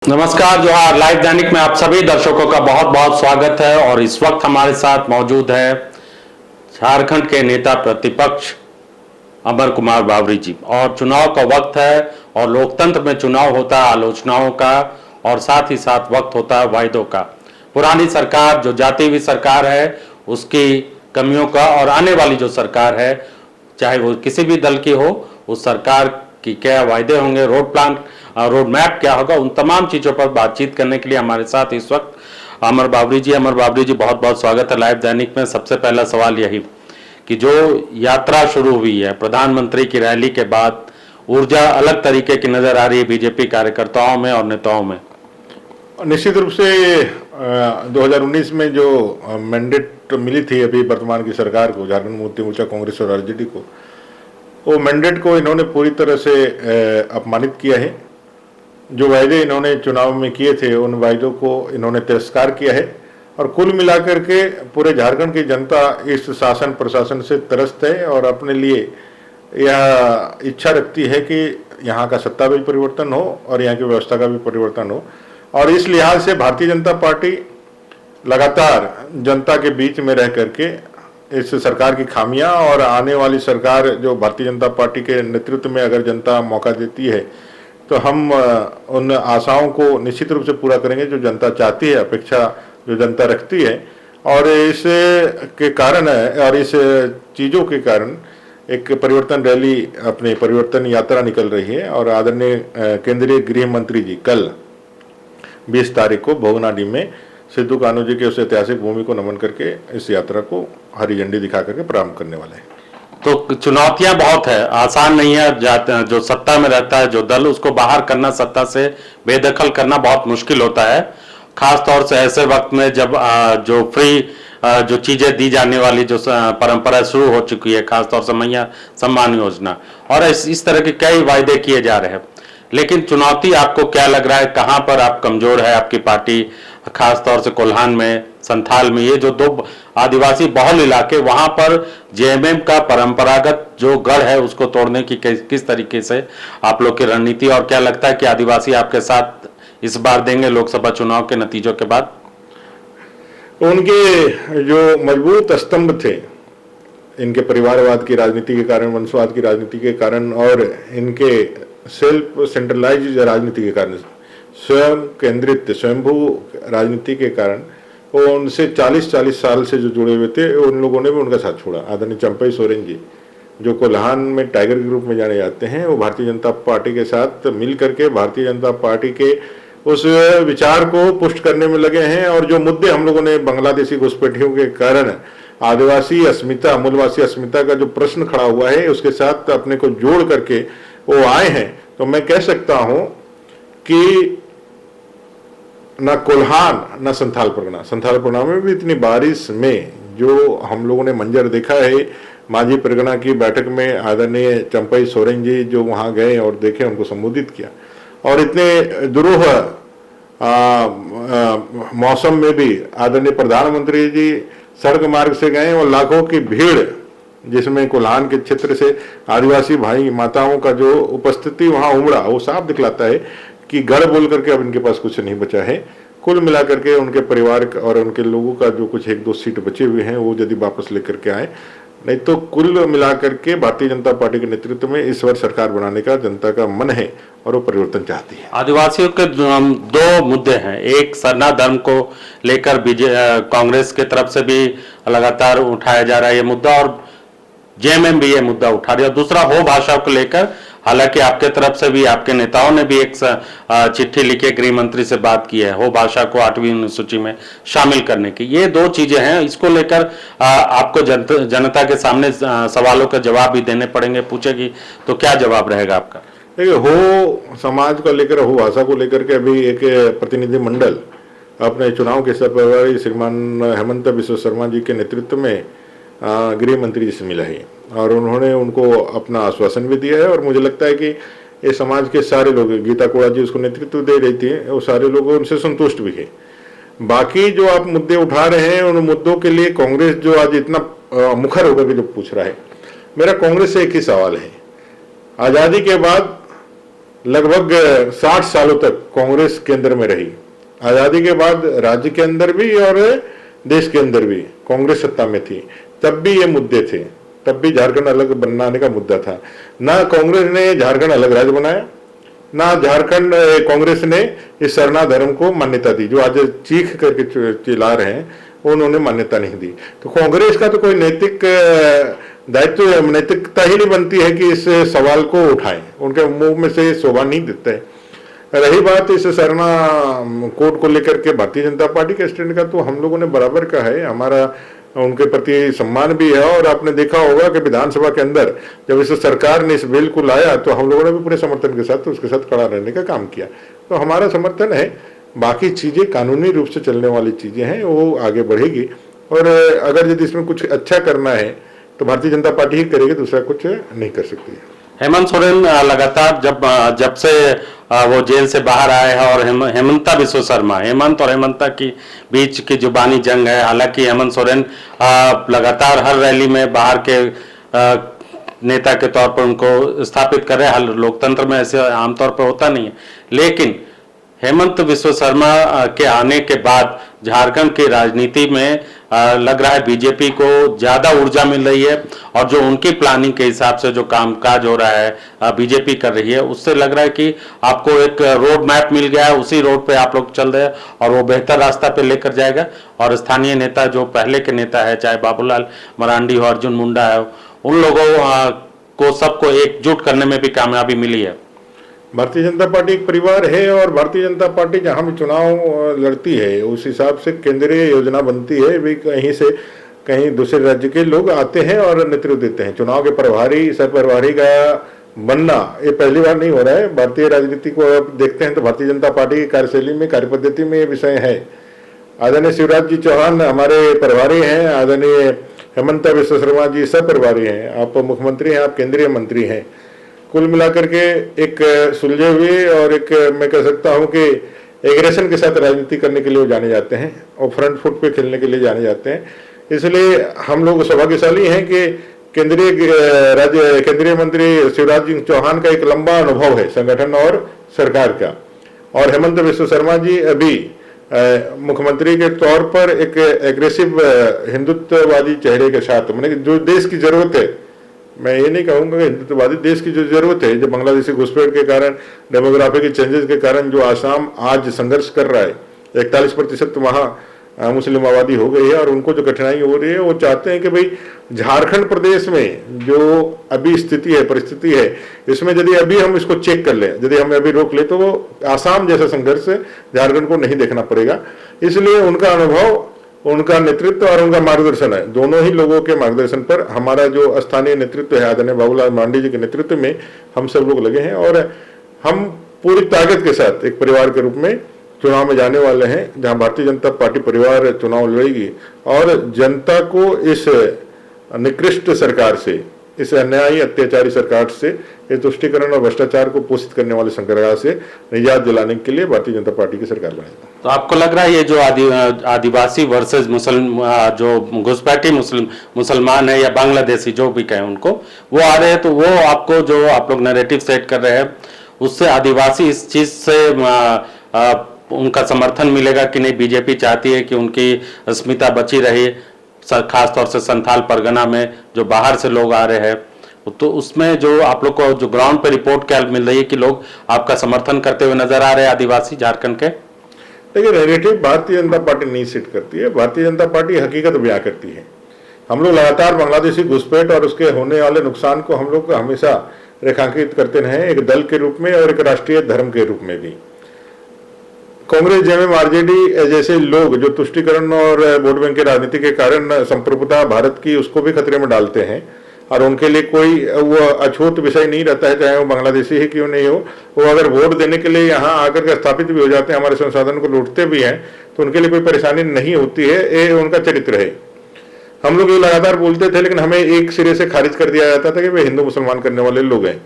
नमस्कार जोहार। लाइव दैनिक में आप सभी दर्शकों का बहुत बहुत स्वागत है। और इस वक्त हमारे साथ मौजूद है झारखंड के नेता प्रतिपक्ष अमर कुमार बावरी जी। और चुनाव का वक्त है और लोकतंत्र में चुनाव होता है आलोचनाओं का और साथ ही साथ वक्त होता है वायदों का। पुरानी सरकार जो जाती हुई सरकार है उसकी कमियों का और आने वाली जो सरकार है चाहे वो किसी भी दल की हो उस सरकार की क्या वायदे होंगे, रोड मैप क्या होगा, उन तमाम चीज़ों पर बातचीत करने के लिए हमारे साथ इस वक्त अमर बावरी जी। अमर बावरी जी, बहुत बहुत स्वागत है लाइव दैनिक में। सबसे पहला सवाल यही कि जो यात्रा शुरू हुई है प्रधानमंत्री की रैली के बाद, ऊर्जा अलग तरीके की नजर आ रही है बीजेपी कार्यकर्ताओं में और नेताओं में। निश्चित रूप से 2019 में जो मैंडेट मिली थी अभी वर्तमान की सरकार को, झारखंड मुक्ति मोर्चा, कांग्रेस और आरजेडी को, वो मैंडेट को इन्होंने पूरी तरह से अपमानित किया है। जो वायदे इन्होंने चुनाव में किए थे उन वायदों को इन्होंने तिरस्कार किया है। और कुल मिलाकर के पूरे झारखंड की जनता इस शासन प्रशासन से त्रस्त है और अपने लिए यह इच्छा रखती है कि यहाँ का सत्ता भी परिवर्तन हो और यहाँ की व्यवस्था का भी परिवर्तन हो। और इस लिहाज से भारतीय जनता पार्टी लगातार जनता के बीच में रह करके इस सरकार की खामियां और आने वाली सरकार जो भारतीय जनता पार्टी के नेतृत्व में अगर जनता मौका देती है तो हम उन आशाओं को निश्चित रूप से पूरा करेंगे जो जनता चाहती है, अपेक्षा जो जनता रखती है। और इस के कारण और इस चीज़ों के कारण एक परिवर्तन रैली, अपनी परिवर्तन यात्रा निकल रही है। और आदरणीय केंद्रीय गृह मंत्री जी कल 20 तारीख को भोगनाडी में सिद्धू कान्हू जी के उस ऐतिहासिक भूमि को नमन करके इस यात्रा को हरी झंडी दिखा करके प्रारंभ करने वाले हैं। तो चुनौतियां बहुत है, आसान नहीं है। जो सत्ता में रहता है जो दल, उसको बाहर करना, सत्ता से बेदखल करना बहुत मुश्किल होता है, खास तौर से ऐसे वक्त में जब जो फ्री जो चीजें दी जाने वाली जो परंपरा शुरू हो चुकी है, खासतौर से मैया सम्मान योजना और इस तरह के कई वायदे किए जा रहे हैं। लेकिन चुनौती आपको क्या लग रहा है, कहां पर आप कमजोर है आपकी पार्टी, खासतौर से कोल्हान में, संथाल में, ये जो दो आदिवासी बहुल इलाके, वहां पर जेएमएम का परंपरागत जो गढ़ है उसको तोड़ने की किस तरीके से आप लोग की रणनीति, और क्या लगता है कि आदिवासी आपके साथ इस बार देंगे लोकसभा चुनाव के नतीजों के बाद? उनके जो मजबूत स्तंभ थे, इनके परिवारवाद की राजनीति के कारण, वंशवाद की राजनीति के कारण और इनके सेल्फ सेंट्रलाइज राजनीति के कारण, स्वयं केंद्रित स्वयंभू राजनीति के कारण, वो उनसे 40 साल से जो जुड़े हुए थे उन लोगों ने भी उनका साथ छोड़ा। आदरणीय चंपई सोरेन जी जो कोल्हान में टाइगर के रूप में जाने जाते हैं, वो भारतीय जनता पार्टी के साथ मिल करके भारतीय जनता पार्टी के उस विचार को पुष्ट करने में लगे हैं। और जो मुद्दे हम लोगों ने बांग्लादेशी घुसपैठियों के कारण आदिवासी अस्मिता, मूलवासी अस्मिता का जो प्रश्न खड़ा हुआ है उसके साथ अपने को जोड़ करके वो आए हैं। तो मैं कह सकता हूं कि न कोल्हान न संथाल परगना में भी इतनी बारिश में जो हम लोगों ने मंजर देखा है, मांझी परगना की बैठक में आदरणीय चंपई सोरेन जी जो वहां गए और देखे, उनको संबोधित किया, और इतने दुरूह मौसम में भी आदरणीय प्रधानमंत्री जी सड़क मार्ग से गए और लाखों की भीड़ जिसमें कोल्हान के क्षेत्र से आदिवासी भाई माताओं का जो उपस्थिति वहां उमड़ा, वो साफ दिखलाता है कि गढ़ बोल करके अब इनके पास कुछ नहीं बचा है। कुल मिलाकर के उनके परिवार और उनके लोगों का जो कुछ 1-2 सीट बचे हुए हैं वो यदि वापस लेकर के आए, नहीं तो कुल मिलाकर के भारतीय जनता पार्टी के नेतृत्व में इस बार सरकार बनाने का जनता का मन है और वो परिवर्तन चाहती है। आदिवासियों के दो मुद्दे हैं, एक सरना धर्म को लेकर कांग्रेस की तरफ से भी लगातार उठाया जा रहा है ये मुद्दा, और जेएमएम भी ये मुद्दा उठा रही है। दूसरा हो भाषा को लेकर, हालांकि आपके तरफ से भी, आपके नेताओं ने भी एक चिट्ठी लिखे गृह मंत्री से बात की है हो भाषा को 8वीं सूची में शामिल करने की। ये दो चीजें हैं, इसको लेकर आपको जनता के सामने सवालों का जवाब भी देने पड़ेंगे, पूछेगी, तो क्या जवाब रहेगा आपका? देखिए, हो समाज को लेकर, हो भाषा को लेकर के अभी एक प्रतिनिधि मंडल अपने चुनाव के प्रभारी श्रीमान हेमंत बिश्व शर्मा जी के नेतृत्व में गृह मंत्री जी से मिला है और उन्होंने उनको अपना आश्वासन भी दिया है। और मुझे लगता है कि ये समाज के सारे लोग, गीता कोड़ा जी उसको नेतृत्व दे रही थी, वो सारे लोग उनसे संतुष्ट भी है। बाकी जो आप मुद्दे उठा रहे हैं उन मुद्दों के लिए कांग्रेस जो आज इतना मुखर होकर के जो पूछ रहा है, मेरा कांग्रेस से एक ही सवाल है, आज़ादी के बाद लगभग 60 सालों तक कांग्रेस केंद्र में रही। आजादी के बाद राज्य के अंदर भी और देश के अंदर भी कांग्रेस सत्ता में थी, तब भी ये मुद्दे थे, तब भी झारखंड अलग बनाने का मुद्दा था। ना कांग्रेस ने झारखंड अलग राज्य बनाया, ना झारखंड कांग्रेस ने इस सरना धर्म को मान्यता दी, जो आज चीख करके चिल्ला रहे हैं, उन्होंने मान्यता नहीं दी। तो कांग्रेस का तो कोई नैतिक दायित्व, नैतिकता ही नहीं बनती है कि इस सवाल को उठाएं, उनके मुंह में से शोभा नहीं देता है। रही बात इस सरना कोड को लेकर के भारतीय जनता पार्टी के स्टैंड का, तो हम लोगों ने बराबर का है, हमारा उनके प्रति सम्मान भी है। और आपने देखा होगा कि विधानसभा के अंदर जब इस सरकार ने इस बिल को लाया तो हम लोगों ने भी पूरे समर्थन के साथ उसके साथ खड़ा रहने का काम किया। तो हमारा समर्थन है। बाकी चीजें कानूनी रूप से चलने वाली चीजें हैं, वो आगे बढ़ेगी। और अगर यदि इसमें कुछ अच्छा करना है तो भारतीय जनता पार्टी ही करेगी, दूसरा कुछ नहीं कर सकती है। हेमंत सोरेन लगातार जब से वो जेल से बाहर आए हैं, और हेमंता विश्व शर्मा, हेमंत और हेमंता की बीच की जुबानी जंग है। हालांकि हेमंत सोरेन लगातार हर रैली में बाहर के नेता के तौर पर उनको स्थापित कर रहे हैं। लोकतंत्र में ऐसे आमतौर पर होता नहीं है, लेकिन हेमंत विश्व शर्मा के आने के बाद झारखंड की राजनीति में लग रहा है बीजेपी को ज्यादा ऊर्जा मिल रही है, और जो उनकी प्लानिंग के हिसाब से जो कामकाज हो रहा है बीजेपी कर रही है, उससे लग रहा है कि आपको एक रोड मैप मिल गया है, उसी रोड पे आप लोग चल रहे हैं और वो बेहतर रास्ता पे लेकर जाएगा। और स्थानीय नेता जो पहले के नेता है, चाहे बाबूलाल मरांडी हो, अर्जुन मुंडा है, उन लोगों को सबको एकजुट करने में भी कामयाबी मिली है। भारतीय जनता पार्टी एक परिवार है, और भारतीय जनता पार्टी जहां भी चुनाव लड़ती है उस हिसाब से केंद्रीय योजना बनती है। भी कहीं से कहीं दूसरे राज्य के लोग आते हैं और नेतृत्व देते हैं। चुनाव के प्रभारी, सर प्रभारी का बनना ये पहली बार नहीं हो रहा है। भारतीय राजनीति को आप देखते हैं तो भारतीय जनता पार्टी की कार्यशैली में, कार्यपद्धति में ये विषय है। आदरणीय शिवराज जी चौहान हमारे प्रभारी हैं, आदरणीय हेमंता विश्व शर्मा जी सब प्रभारी हैं, आप मुख्यमंत्री हैं, आप केंद्रीय मंत्री हैं। कुल मिलाकर के एक सुलझे हुए और एक मैं कह सकता हूं कि एग्रेशन के साथ राजनीति करने के लिए वो जाने जाते हैं और फ्रंट फुट पे खेलने के लिए जाने जाते हैं। इसलिए हम लोग सौभाग्यशाली हैं कि केंद्रीय मंत्री शिवराज सिंह चौहान का एक लंबा अनुभव है संगठन और सरकार का, और हेमंत विश्व शर्मा जी अभी मुख्यमंत्री के तौर पर एक एग्रेसिव हिंदुत्ववादी चेहरे के साथ, मैंने जो देश की जरूरत है, मैं ये नहीं कहूंगा कि हिंदुत्ववादी, देश की जो जरूरत है, जो बांग्लादेशी घुसपैठ के कारण, डेमोग्राफी के चेंजेस के कारण जो आसाम आज संघर्ष कर रहा है, 41% वहाँ मुस्लिम आबादी हो गई है और उनको जो कठिनाई हो रही है, वो चाहते हैं कि भाई झारखंड प्रदेश में जो अभी स्थिति है, परिस्थिति है, इसमें यदि अभी हम इसको चेक कर लें, यदि हम अभी रोक ले, तो वो आसाम जैसा संघर्ष झारखंड को नहीं देखना पड़ेगा। इसलिए उनका अनुभव, उनका नेतृत्व और उनका मार्गदर्शन है, दोनों ही लोगों के मार्गदर्शन पर हमारा जो स्थानीय नेतृत्व है, आदरणीय बाबूलाल मरांडी जी के नेतृत्व में हम सब लोग लगे हैं, और हम पूरी ताकत के साथ एक परिवार के रूप में चुनाव में जाने वाले हैं, जहां भारतीय जनता पार्टी परिवार चुनाव लड़ेगी और जनता को इस निकृष्ट सरकार से, इस अन्यायी अत्याचारी सरकार से, इस तुष्टीकरण और भ्रष्टाचार को पोषित करने वाले सरकार से निजात दिलाने के लिए भारतीय जनता पार्टी की सरकार बनेगी। तो आपको लग रहा है ये जो आदिवासी वर्सेस मुसलमान, जो घुसपैठी मुसलमान है या बांग्लादेशी जो भी कहें उनको, वो आ रहे हैं, तो वो आपको जो आप लोग नैरेटिव सेट कर रहे हैं, उससे आदिवासी इस चीज से उनका समर्थन मिलेगा कि नहीं? बीजेपी चाहती है कि उनकी अस्मिता बची रहे, खासतौर से संथाल परगना में जो बाहर से लोग आ रहे हैं, तो उसमें जो आप लोग को जो ग्राउंड पे रिपोर्ट क्या मिल रही है कि लोग आपका समर्थन करते हुए नजर आ रहे हैं आदिवासी झारखंड के? देखिए, नैरेटिव भारतीय जनता पार्टी नहीं सेट करती है, भारतीय जनता पार्टी हकीकत बयां करती है। हम लोग लगातार बांग्लादेशी घुसपैठ और उसके होने वाले नुकसान को हम लोग हमेशा रेखांकित करते रहे, एक दल के रूप में और एक राष्ट्रीय धर्म के रूप में भी। कांग्रेस, जेएमएम, आरजेडी जैसे लोग जो तुष्टीकरण और वोट बैंक की राजनीति के कारण संप्रभुता भारत की उसको भी खतरे में डालते हैं, और उनके लिए कोई वो अछूत विषय नहीं रहता है, चाहे वो बांग्लादेशी ही क्यों नहीं हो, वो अगर वोट देने के लिए यहाँ आकर के स्थापित भी हो जाते हैं, हमारे संसाधन को लूटते भी हैं, तो उनके लिए कोई परेशानी नहीं होती है। ये उनका चरित्र है। हम लोग ये लगातार बोलते थे, लेकिन हमें एक सिरे से खारिज कर दिया जाता था कि वे हिंदू मुसलमान करने वाले लोग हैं।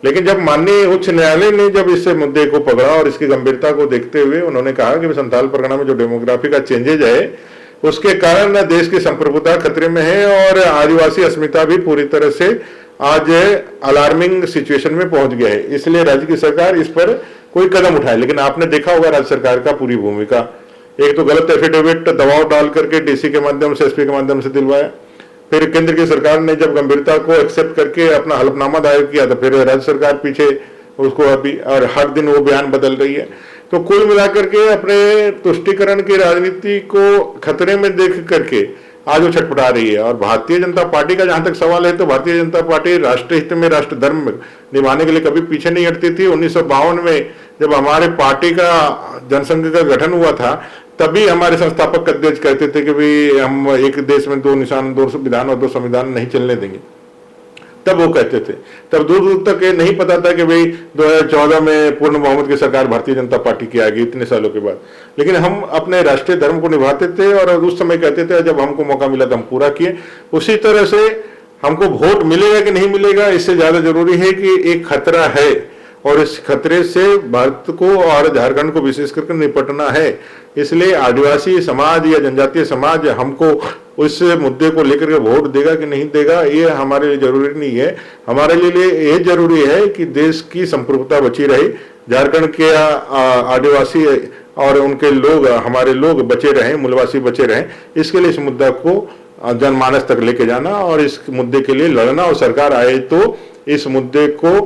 लेकिन जब माननीय उच्च न्यायालय ने जब इस मुद्दे को पकड़ा और इसकी गंभीरता को देखते हुए उन्होंने कहा कि संथाल परगना में जो डेमोग्राफी का चेंजेज है, उसके कारण देश की संप्रभुता खतरे में है और आदिवासी अस्मिता भी पूरी तरह से आज अलार्मिंग सिचुएशन में पहुंच गया है। इसलिए राज्य की सरकार इस पर कोई कदम उठाए। लेकिन आपने देखा होगा राज्य सरकार का पूरी भूमिका, एक तो गलत एफिडेविट दबाव डाल करके डीसी के माध्यम से, एसपी के माध्यम से दिलवाया, फिर केंद्र की सरकार ने जब गंभीरता को एक्सेप्ट करके अपना हलफनामा दायर किया तो फिर राज्य सरकार पीछे उसको अभी, और हर दिन वो बयान बदल रही है। तो कुल मिलाकर के अपने तुष्टीकरण की राजनीति को खतरे में देख करके आज वो छटपटा रही है। और भारतीय जनता पार्टी का जहां तक सवाल है तो भारतीय जनता पार्टी राष्ट्र हित में, राष्ट्र धर्म निभाने के लिए कभी पीछे नहीं हटती थी। 1952 में जब हमारे पार्टी का जनसंघ का गठन हुआ था तभी हमारे संस्थापक अध्यक्ष कहते थे कि भाई हम एक देश में 2 निशान, 2 विधान और 2 संविधान नहीं चलने देंगे। तब वो कहते थे, तब दूर दूर तक ये नहीं पता था कि भाई 2014 में पूर्ण बहुमत की सरकार भारतीय जनता पार्टी की आ गई इतने सालों के बाद। लेकिन हम अपने राष्ट्रीय धर्म को निभाते थे और उस समय कहते थे जब हमको मौका मिला तो हम पूरा किए। उसी तरह से हमको वोट मिलेगा कि नहीं मिलेगा इससे ज्यादा जरूरी है कि एक खतरा है और इस खतरे से भारत को और झारखंड को विशेष करके निपटना है। इसलिए आदिवासी समाज या जनजातीय समाज हमको उस मुद्दे को लेकर के वोट देगा कि नहीं देगा ये हमारे लिए जरूरी नहीं है। हमारे लिए ये जरूरी है कि देश की संप्रभुता बची रहे, झारखंड के आदिवासी और उनके लोग, हमारे लोग बचे रहें, मूलवासी बचे रहें। इसके लिए इस मुद्दा को जनमानस तक लेके जाना और इस मुद्दे के लिए लड़ना, और सरकार आए तो इस मुद्दे को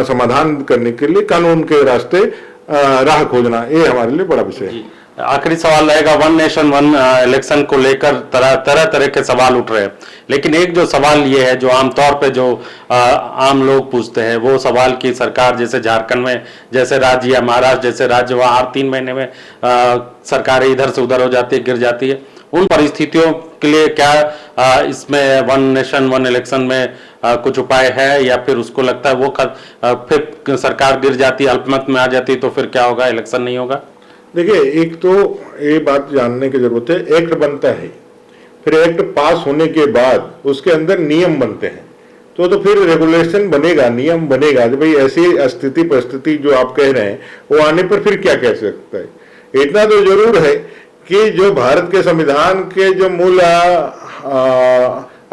समाधान करने के लिए कानून के रास्ते राह खोजना, ये हमारे लिए बड़ा विषय है। आखिरी सवाल रहेगा, 1 नेशन 1 इलेक्शन को लेकर तरह तरह के सवाल उठ रहे हैं, लेकिन एक जो सवाल ये है जो आमतौर पे जो आम लोग पूछते हैं वो सवाल कि सरकार जैसे झारखंड में जैसे राज्य या महाराष्ट्र जैसे राज्य वहाँ हर 3 महीने में सरकारें इधर से उधर हो जाती है, गिर जाती है, उन परिस्थितियों के लिए क्या इसमें 1 नेशन 1 इलेक्शन में कुछ उपाय है, या फिर उसको लगता है वो फिर सरकार गिर जाती, अल्पमत में आ जाती तो फिर क्या होगा, इलेक्शन नहीं होगा? देखिए, एक तो ये बात जानने की जरूरत है, एक्ट बनता है, फिर एक्ट पास होने के बाद उसके अंदर नियम बनते हैं, तो फिर रेगुलेशन बनेगा, नियम बनेगा कि भाई ऐसी स्थिति परिस्थिति जो आप कह रहे हैं वो आने पर फिर क्या कह सकता है। इतना तो जरूर है कि जो भारत के संविधान के जो मूल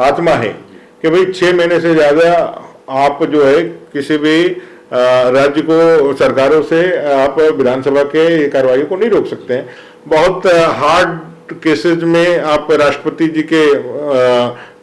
आत्मा है कि भाई 6 महीने से ज्यादा आप जो है किसी भी राज्य को, सरकारों से आप विधानसभा के कार्रवाई को नहीं रोक सकते हैं। बहुत हार्ड केसेस में आप राष्ट्रपति जी के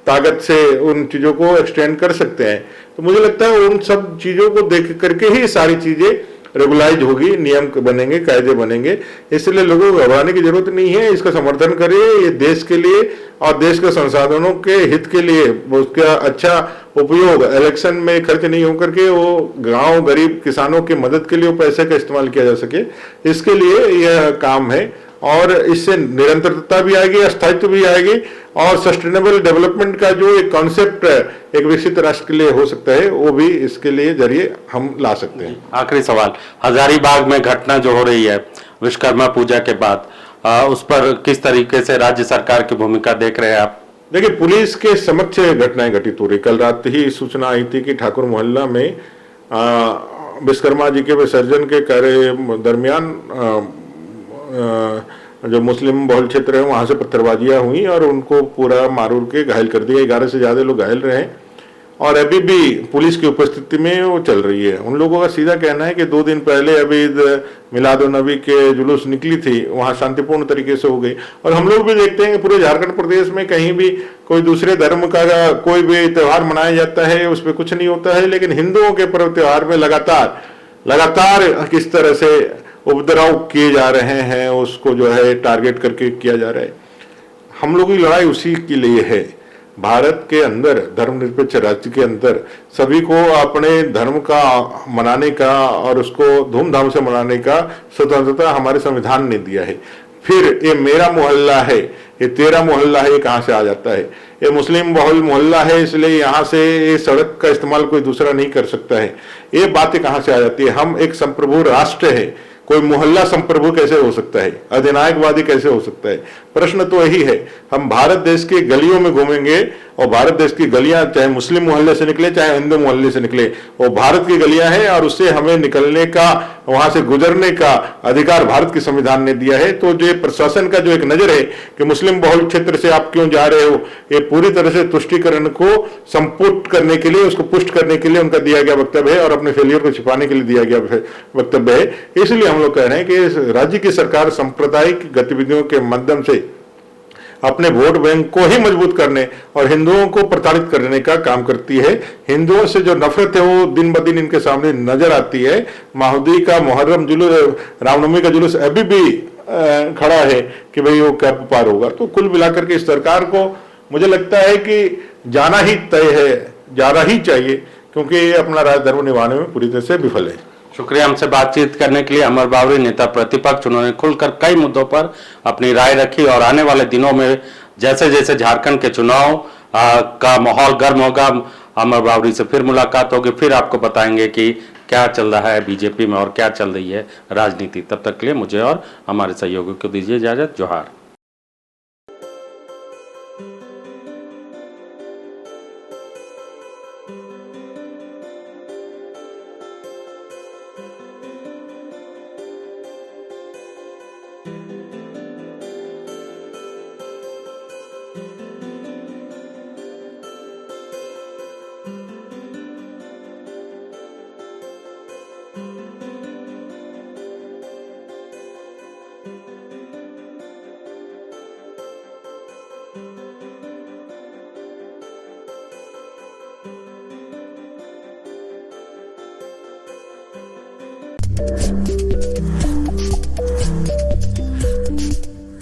ताकत से उन चीजों को एक्सटेंड कर सकते हैं। तो मुझे लगता है उन सब चीजों को देख करके ही सारी चीजें रेगुलाइज होगी, नियम बनेंगे, कायदे बनेंगे। इसलिए लोगों को घबराने की जरूरत नहीं है, इसका समर्थन करिए। ये देश के लिए और देश के संसाधनों के हित के लिए उसका अच्छा उपयोग, इलेक्शन में खर्च नहीं होकर के वो गांव गरीब किसानों की मदद के लिए वो पैसे का इस्तेमाल किया जा सके, इसके लिए यह काम है। और इससे निरंतरता भी आएगी, स्थायित्व भी आएगी, और सस्टेनेबल डेवलपमेंट का जो एक कॉन्सेप्ट एक विकसित राष्ट्र के लिए हो सकता है वो भी इसके लिए जरिए हम ला सकते हैं। आखिरी सवाल, हजारीबाग में घटना जो हो रही है विश्वकर्मा पूजा के बाद, उस पर किस तरीके से राज्य सरकार की भूमिका देख रहे हैं आप? देखिए, पुलिस के समक्ष घटनाएं घटित हो रही। कल रात ही सूचना आई थी कि ठाकुर मोहल्ला में विश्वकर्मा जी के विसर्जन के कार्य दरमियान जो मुस्लिम बहुल क्षेत्र है वहां से पत्थरबाजियां हुई और उनको पूरा मारूर के घायल कर दिया। 11 से ज्यादा लोग घायल रहे और अभी भी पुलिस की उपस्थिति में वो चल रही है। उन लोगों का सीधा कहना है कि 2 दिन पहले अभी मिलाद-उन-नबी के जुलूस निकली थी, वहां शांतिपूर्ण तरीके से हो गई। और हम लोग भी देखते हैं कि पूरे झारखंड प्रदेश में कहीं भी कोई दूसरे धर्म का कोई भी त्योहार मनाया जाता है उस पर कुछ नहीं होता है, लेकिन हिंदुओं के पर्व त्योहार में लगातार किस तरह से उपद्रव किए जा रहे हैं, उसको जो है टारगेट करके किया जा रहा है। हम लोगों की लड़ाई उसी के लिए है। भारत के अंदर, धर्मनिरपेक्ष राज्य के अंदर सभी को अपने धर्म का मनाने का और उसको धूमधाम से मनाने का स्वतंत्रता हमारे संविधान ने दिया है। फिर ये मेरा मोहल्ला है, ये तेरा मोहल्ला है, ये कहाँ से आ जाता है? ये मुस्लिम बहुल मोहल्ला है इसलिए यहाँ से ये सड़क का इस्तेमाल कोई दूसरा नहीं कर सकता है, ये बातें कहाँ से आ जाती है? हम एक संप्रभु राष्ट्र है, कोई मोहल्ला संप्रभु कैसे हो सकता है? अधिनायकवादी कैसे हो सकता है? प्रश्न तो यही है। हम भारत देश के गलियों में घूमेंगे और भारत देश की गलियां चाहे मुस्लिम मोहल्ले से निकले चाहे हिंदू मोहल्ले से निकले, वो भारत की गलियां हैं और उससे हमें निकलने का, वहां से गुजरने का अधिकार भारत के संविधान ने दिया है। तो जो प्रशासन का जो एक नजर है कि मुस्लिम बहुल क्षेत्र से आप क्यों जा रहे हो, ये पूरी तरह से तुष्टीकरण को संपुट करने के लिए, उसको पुष्ट करने के लिए उनका दिया गया वक्तव्य है और अपने फेलियर को छिपाने के लिए दिया गया वक्तव्य है। इसलिए हम लोग कह रहे हैं कि राज्य की सरकार सांप्रदायिक गतिविधियों के माध्यम से अपने वोट बैंक को ही मजबूत करने और हिंदुओं को प्रताड़ित करने का काम करती है। हिंदुओं से जो नफरत है वो दिन ब दिन इनके सामने नजर आती है। माहुदी का मुहर्रम जुलूस, रामनवमी का जुलूस अभी भी खड़ा है कि भाई वो कब पार होगा। तो कुल मिलाकर के इस सरकार को मुझे लगता है कि जाना ही तय है, जाना ही चाहिए, क्योंकि ये अपना राज धर्म निभाने में पूरी तरह से विफल है। शुक्रिया हमसे बातचीत करने के लिए अमर बावरी, नेता प्रतिपक्ष। उन्होंने खुलकर कई मुद्दों पर अपनी राय रखी और आने वाले दिनों में जैसे जैसे झारखंड के चुनाव का माहौल गर्म होगा, अमर बावरी से फिर मुलाकात होगी, फिर आपको बताएंगे कि क्या चल रहा है बीजेपी में और क्या चल रही है राजनीति। तब तक के लिए मुझे और हमारे सहयोगी को दीजिए इजाजत। जोहार।